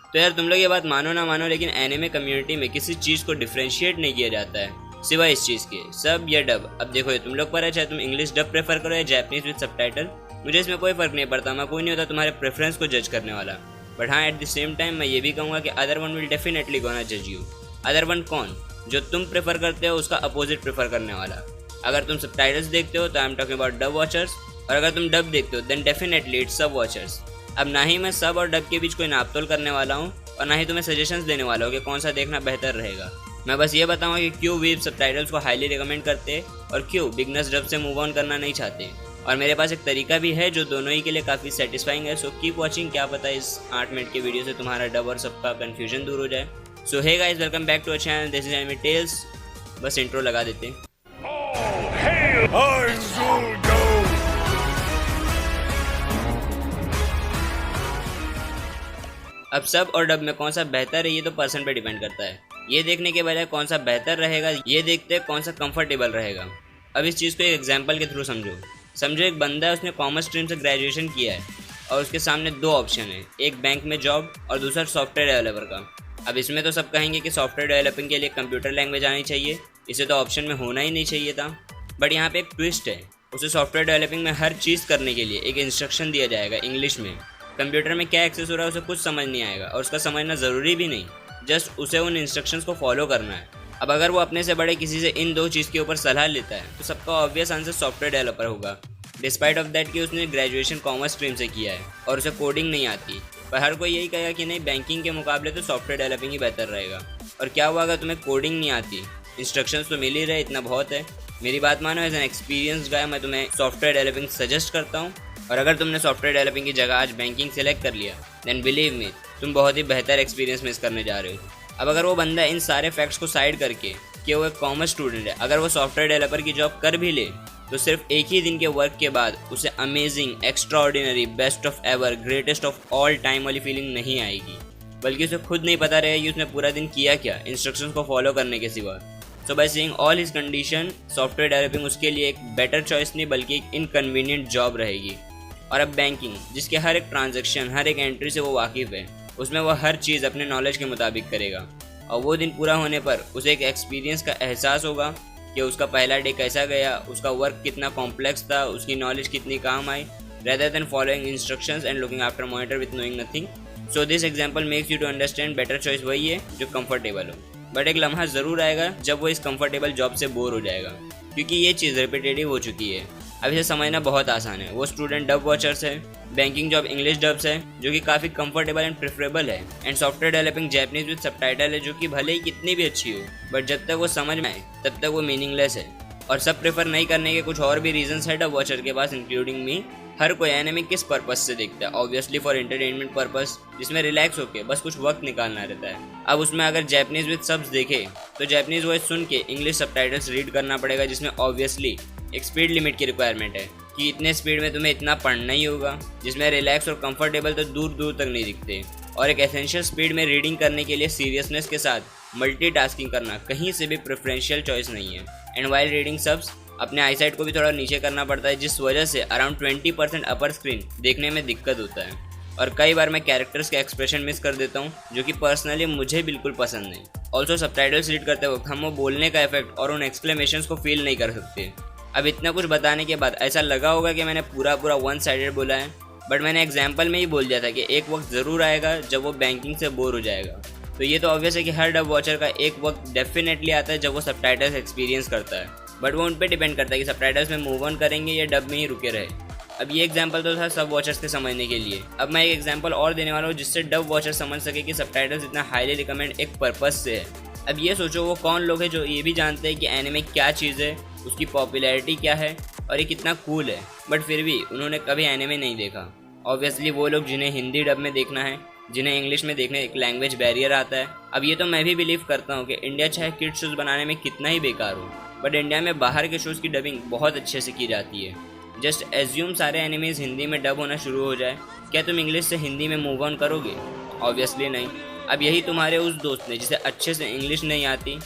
तो यार तुम लोग ये बात मानो ना मानो, लेकिन एनिमे कम्युनिटी में किसी चीज़ को डिफ्रेंशिएट नहीं किया जाता है सिवाय इस चीज़ के, सब या डब। अब देखो ये तुम लोग पर है, चाहे तुम इंग्लिश डब प्रेफर करो या जैपनीज विद सबटाइटल, मुझे इसमें कोई फर्क नहीं पड़ता। मैं कोई नहीं होता तुम्हारे प्रेफरेंस को जज करने वाला। बट हाँ, एट द सेम टाइम मैं ये भी कहूँगा कि other one will definitely gonna जज यू। अदर वन कौन? जो तुम प्रेफर करते हो उसका अपोजिट प्रेफर करने वाला। अगर तुम सबटाइटल्स देखते हो तो I am talking about dub watchers, और अगर तुम डब देखते हो देन डेफिनेटली इट्स सब वॉचर्स। अब ना ही मैं सब और डब के बीच कोई नापतोल करने वाला हूँ और ना ही तुम्हें सजेशंस देने वाला हूँ कि कौन सा देखना बेहतर रहेगा। मैं बस ये बताऊँगा कि क्यों वीव सबटाइटल्स को हाईली रिकमेंड करते और क्यों बिगनर्स डब से मूव ऑन करना नहीं चाहते। और मेरे पास एक तरीका भी है जो दोनों ही के लिए काफ़ी सेटिस्फाइंग है। सो कीप वॉचिंग, क्या पता इस 8 मिनट की वीडियो से तुम्हारा डब और सबका कन्फ्यूजन दूर हो जाए। So hey guys, welcome back to our channel, this is anime tales. बस इंट्रो लगा देते हैं। अब सब और डब में कौन सा बेहतर है ये तो पर्सन पे डिपेंड करता है। ये देखने के बजाय कौन सा बेहतर रहेगा ये देखते हैं कौन सा कंफर्टेबल रहेगा। अब इस चीज़ को एक एग्जांपल के थ्रू समझो एक बंदा है, उसने कॉमर्स स्ट्रीम से ग्रेजुएशन किया है और उसके सामने 2 ऑप्शन है, एक बैंक में जॉब और दूसरा सॉफ्टवेयर डेवलपर का। अब इसमें तो सब कहेंगे कि सॉफ्टवेयर डेवलपिंग के लिए कंप्यूटर लैंग्वेज आनी चाहिए, इसे तो ऑप्शन में होना ही नहीं चाहिए था। बट यहाँ पे एक ट्विस्ट है, उसे सॉफ्टवेयर डेवलपिंग में हर चीज़ करने के लिए एक इंस्ट्रक्शन दिया जाएगा इंग्लिश में। कंप्यूटर में क्या एक्सेस हो रहा है उसे कुछ समझ नहीं आएगा और उसका समझना ज़रूरी भी नहीं, जस्ट उसे उन इंस्ट्रक्शंस को फॉलो करना है। अब अगर वो अपने से बड़े किसी से इन 2 चीज़ के ऊपर सलाह लेता है तो सबका ऑब्वियस आंसर सॉफ्टवेयर डेवलपर होगा, डिस्पाइट ऑफ दैट कि उसने ग्रेजुएशन कॉमर्स स्ट्रीम से किया है और उसे कोडिंग नहीं आती। पर हर कोई यही कहेगा कि नहीं, बैंकिंग के मुकाबले तो सॉफ्टवेयर डेवलपिंग ही बेहतर रहेगा। और क्या हुआ अगर तुम्हें कोडिंग नहीं आती, इंस्ट्रक्शंस तो मिल ही रहे, इतना बहुत है। मेरी बात मानो, एज एन एक्सपीरियंस गाय मैं तुम्हें सॉफ्टवेयर डेवलपिंग सजेस्ट करता हूँ। और अगर तुमने सॉफ्टवेयर डेवलपिंग की जगह आज बैंकिंग सेलेक्ट कर लिया देन बिलीव मी, तुम बहुत ही बेहतर एक्सपीरियंस मिस करने जा रहे हो। अब अगर वो बंदा इन सारे फैक्ट्स को साइड करके कि वो एक कॉमर्स स्टूडेंट है, अगर वो सॉफ्टवेयर डेवलपर की जॉब कर भी ले तो सिर्फ एक ही दिन के वर्क के बाद उसे amazing, extraordinary, best of ever, greatest of all time वाली फीलिंग नहीं आएगी, बल्कि उसे खुद नहीं पता रहेगा कि उसने पूरा दिन किया क्या इंस्ट्रक्शंस को फॉलो करने के सिवा। So by seeing all his condition, software developing उसके लिए एक बेटर चॉइस नहीं बल्कि एक इनकन्वीनियंट जॉब रहेगी। और अब बैंकिंग, जिसके हर एक ट्रांजैक्शन, हर एक एंट्री से वो वाकिफ़ है, उसमें वो हर चीज़ अपने नॉलेज के मुताबिक करेगा। और वो दिन पूरा होने पर उसे एक एक्सपीरियंस का एहसास होगा कि उसका पहला डे कैसा गया, उसका वर्क कितना कॉम्प्लेक्स था, उसकी नॉलेज कितनी काम आई, rather than following instructions and looking after monitor with knowing nothing. So this example makes you to understand better choice वही है जो कंफर्टेबल हो। बट एक लम्हा ज़रूर आएगा जब वो इस कंफर्टेबल जॉब से बोर हो जाएगा, क्योंकि ये चीज़ रिपीटेटिव हो चुकी है। अब इसे समझना बहुत आसान है। वो स्टूडेंट डब वॉचर्स है, बैंकिंग जॉब इंग्लिश डब्स है जो कि काफ़ी कंफर्टेबल एंड प्रेफरेबल है, and software developing Japanese with subtitle है जो कि भले ही कितनी भी अच्छी हो बट जब तक वो समझ में आए तब तक वो मीनिंगलेस है। और सब प्रेफर नहीं करने के कुछ और भी रीजंस है डब वॉचर के पास, इंक्लूडिंग मी। हर कोई एनिमे किस पर्पस से देखता है? ऑब्वियसली फॉर एंटरटेनमेंट पर्पस, जिसमें रिलैक्स होके बस कुछ वक्त निकालना रहता है। अब उसमें अगर जैपनीज विद सब्स देखे तो जैपनीज वॉइस सुन के इंग्लिश सबटाइटल्स रीड करना पड़ेगा, जिसमें ऑब्वियसली एक स्पीड लिमिट की रिक्वायरमेंट है कि इतने स्पीड में तुम्हें इतना पढ़ना ही होगा, जिसमें रिलैक्स और कंफर्टेबल तो दूर दूर तक नहीं दिखते। और एक एसेंशियल स्पीड में रीडिंग करने के लिए सीरियसनेस के साथ मल्टीटास्किंग करना कहीं से भी प्रेफरेंशियल चॉइस नहीं है। एंड वाइल रीडिंग सब्स अपने आईसाइट को भी थोड़ा नीचे करना पड़ता है, जिस वजह से अराउंड 20% अपर स्क्रीन देखने में दिक्कत होता है। और कई बार मैं कैरेक्टर्स के एक्सप्रेशन मिस कर देता हूँ जो कि पर्सनली मुझे बिल्कुल पसंद नहीं। ऑल्सो सबटाइटल्स रीड करते वक्त हम वो बोलने का इफेक्ट और उन एक्सक्लेमेशंस को फील नहीं कर सकते। अब इतना कुछ बताने के बाद ऐसा लगा होगा कि मैंने पूरा वन साइडेड बोला है, बट मैंने एग्जाम्पल में ही बोल दिया था कि एक वक्त ज़रूर आएगा जब वो बैंकिंग से बोर हो जाएगा। तो ये तो ऑब्वियस है कि हर डब वॉचर का एक वक्त डेफिनेटली आता है जब वो सबटाइटल्स एक्सपीरियंस करता है, बट वो उन पर डिपेंड करता है कि सबटाइटल्स में मूव ऑन करेंगे या डब में ही रुके रहे। अब ये एग्जांपल तो था सब वॉचर्स के समझने के लिए। अब मैं एक एग्जांपल और देने वाला हूँ जिससे डब वॉचर समझ सके कि सबटाइटल्स इतना हाईली रिकमेंड एक पर्पस से है। अब ये सोचो वो कौन लोग हैं जो ये भी जानते हैं कि एनिमे क्या चीज़ है, उसकी पॉपुलैरिटी क्या है और ये कितना कूल है, बट फिर भी उन्होंने कभी एनिमे नहीं देखा। ऑब्वियसली वो लोग जिन्हें हिंदी डब में देखना है, जिन्हें इंग्लिश में देखने एक लैंग्वेज बैरियर आता है। अब ये तो मैं भी बिलीव करता हूँ कि इंडिया चाहे किड्स शोज़ बनाने में कितना ही बेकार हो, बट इंडिया में बाहर के शोज़ की डबिंग बहुत अच्छे से की जाती है। जस्ट एज्यूम सारे एनिमेज हिंदी में डब होना शुरू हो जाए, क्या तुम इंग्लिश से हिंदी में मूव ऑन करोगे? ऑब्वियसली नहीं। अब यही तुम्हारे उस दोस्त ने जिसे अच्छे से इंग्लिश नहीं आती,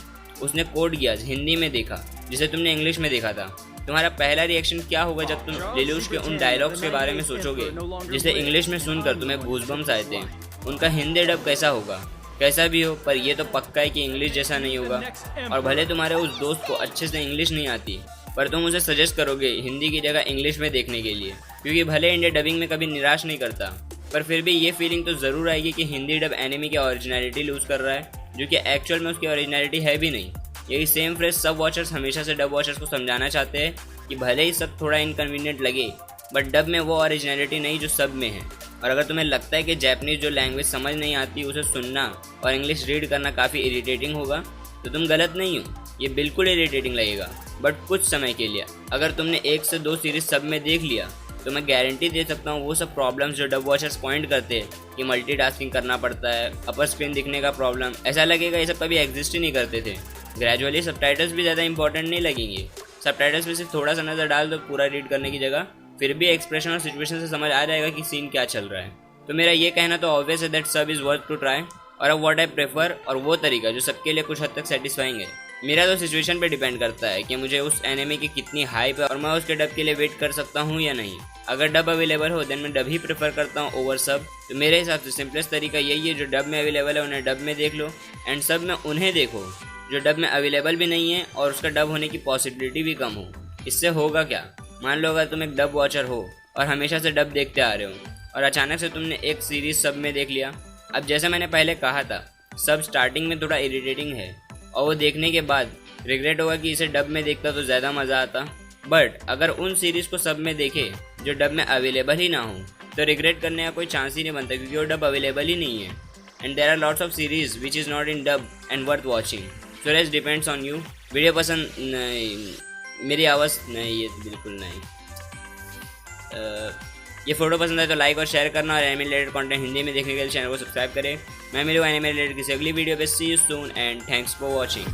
उसने कोड गियास हिंदी में देखा जिसे तुमने इंग्लिश में देखा था। तुम्हारा पहला रिएक्शन क्या होगा जब तुम लेlouch के उन डायलॉग्स के बारे में सोचोगे जिसे इंग्लिश में सुनकर तुम्हें गूज़बम्स आए थे? उनका हिंदी डब कैसा होगा। कैसा भी हो, पर ये तो पक्का है कि इंग्लिश जैसा नहीं होगा। और भले तुम्हारे उस दोस्त को अच्छे से इंग्लिश नहीं आती, पर तुम उसे सजेस्ट करोगे हिंदी की जगह इंग्लिश में देखने के लिए, क्योंकि भले इंडिया डबिंग में कभी निराश नहीं करता, पर फिर भी ये फीलिंग तो ज़रूर आएगी कि हिंदी डब एनिमी की ओरिजिनलिटी लूज़ कर रहा है, जो कि एक्चुअल में उसकी ओरिजिनलिटी है भी नहीं। यही सेम फ्रेज सब वॉचर्स हमेशा से डब वॉचर्स को समझाना चाहते हैं कि भले ही सब थोड़ा इनकन्वीनियंट लगे, बट डब में वो ओरिजिनलिटी नहीं जो सब में है। और अगर तुम्हें लगता है कि जैपनीज़ जो लैंग्वेज समझ नहीं आती उसे सुनना और इंग्लिश रीड करना काफ़ी इरिटेटिंग होगा, तो तुम गलत नहीं हो। ये बिल्कुल इरिटेटिंग लगेगा, बट कुछ समय के लिए। अगर तुमने 1 से 2 सीरीज सब में देख लिया, तो मैं गारंटी दे सकता हूँ वो सब प्रॉब्लम्स जो डब वॉचर्स पॉइंट करते हैं कि मल्टीटास्किंग करना पड़ता है, अपर स्क्रीन दिखने का प्रॉब्लम, ऐसा लगेगा ये सब कभी एग्जिस्ट ही नहीं करते थे। ग्रेजुअली सबटाइटल्स भी ज़्यादा इंपॉर्टेंट नहीं लगेंगे। सबटाइटल्स में सिर्फ थोड़ा सा नज़र डाल दो पूरा रीड करने की जगह, फिर भी एक्सप्रेशन और सिचुएशन से समझ आ जाएगा कि सीन क्या चल रहा है। तो मेरा ये कहना तो ऑब्वियस है दैट सब इज़ वर्थ टू ट्राई। और अब व्हाट आई प्रेफर, और वो तरीका जो सबके लिए कुछ हद तक सेटिस्फाइंग है, मेरा तो सिचुएशन पे डिपेंड करता है कि मुझे उस एनिमे की कितनी हाइप है और मैं उसके डब के लिए वेट कर सकता हूँ या नहीं। अगर डब अवेलेबल हो देन मैं डब ही प्रेफर करता हूँ ओवर सब। तो मेरे हिसाब से सिंपलेस्ट तरीका यही है, जो डब में अवेलेबल है उन्हें डब में देख लो, एंड सब में उन्हें देखो जो डब में अवेलेबल भी नहीं है और उसका डब होने की पॉसिबिलिटी भी कम हो। इससे होगा क्या, मान लो अगर तुम एक डब वॉचर हो और हमेशा से डब देखते आ रहे हो, और अचानक से तुमने एक सीरीज सब में देख लिया। अब जैसे मैंने पहले कहा था, सब स्टार्टिंग में थोड़ा इरिटेटिंग है और वो देखने के बाद रिग्रेट होगा कि इसे डब में देखता तो ज़्यादा मज़ा आता। बट अगर उन सीरीज़ को सब में देखे जो डब में अवेलेबल ही ना हो, तो रिग्रेट करने का कोई चांस ही नहीं बनता, क्योंकि वो डब अवेलेबल ही नहीं है। And there are lots of series which is not in dub and worth watching. So rest depends on you. Video पसंद नहीं, मेरी आवाज़ नहीं, ये बिल्कुल नहीं। ये फोटो पसंद है तो लाइक और शेयर करना, और एनिमे रिलेटेड कंटेंट हिंदी में देखने के लिए चैनल को सब्सक्राइब करें। मैं मिलूँ एनिमे रिलेटेड किसी अगली वीडियो पे। See you soon and thanks for watching.